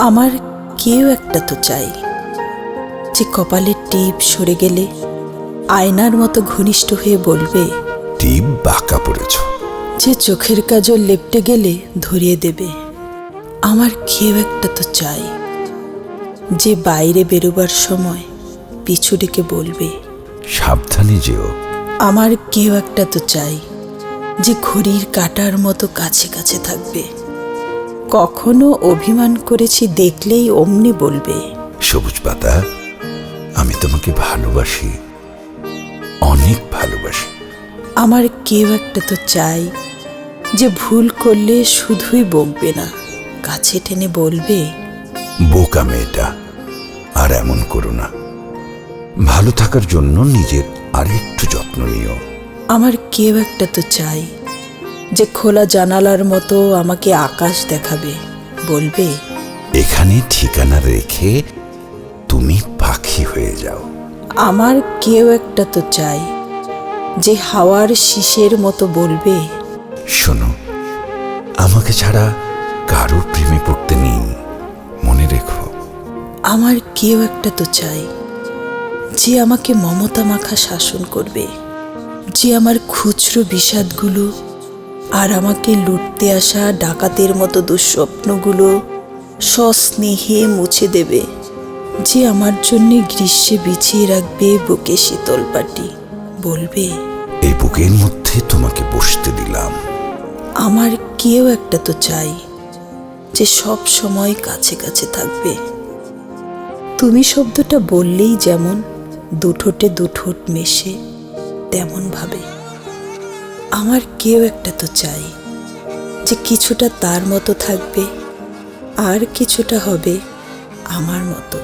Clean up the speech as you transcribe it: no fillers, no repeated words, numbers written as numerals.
আমার কেউ একটা তো চাই, যে কপালের টিপ সরে গেলে আয়নার মতো ঘনিষ্ঠ হয়ে বলবে, টিপ বাঁকা পড়েছ। যে চোখের কাজল লেপটে গেলে ধরিয়ে দেবে। আমার কেউ একটা তো চাই, যে বাইরে বেরোবার সময় পিছু ডেকে বলবে, সাবধানে যেও। আমার কেউ একটা তো চাই, যে ঘড়ির কাঁটার মতো কাছে কাছে থাকবে। কখনো অভিমান করেছি দেখলেই অমনি বলবে, সবুজ পাতা, আমি তোমাকে ভালোবাসি, অনেক ভালোবাসি। আমার কেউ একটা তো চাই, যে ভুল করলে শুধুই বকবে না, কাছে টেনে বলবে, বোকা মেয়েটা, আর এমন করো না। ভালো থাকার জন্য নিজের আরেকটু যত্ন নিও। আমার কেউ একটা তো চাই, যে খোলা জানালার মতো আমাকে আকাশ দেখাবে, বলবে, এখানে ঠিকানা রেখে তুমি পাখি হয়ে যাও। আমার কেউ একটা তো চাই, যে হাওয়ার শীষের মতো বলবে, শোনো, আমাকে ছাড়া কারো প্রেমে পড়তে নেই, মনে রেখো। আমার কেউ একটা তো চাই, যে আমাকে মমতা মাখা শাসন করবে, যে আমার খুচরো বিষাদগুলো আর আমাকে লুটতে আসা ডাকাতের মতো দুঃস্বপ্নগুলো সস্নেহে মুছে দেবে, যে আমার জন্যে গ্রীষ্মে বিছিয়ে রাখবে বুকে শীতল পাটি, বলবে, এই বুকের মধ্যে তোমাকে বসতে দিলাম। আমার কেউ একটা তো চাই, যে সব সময় কাছে কাছে থাকবে। তুমি শব্দটা বললেই যেমন দুঠোঁটে দুঠোঁট মেশে, তেমন ভাবে। আমার কেউ একটা তো চাই, যে কিছুটা তার মতো থাকবে আর কিছুটা হবে আমার মতো।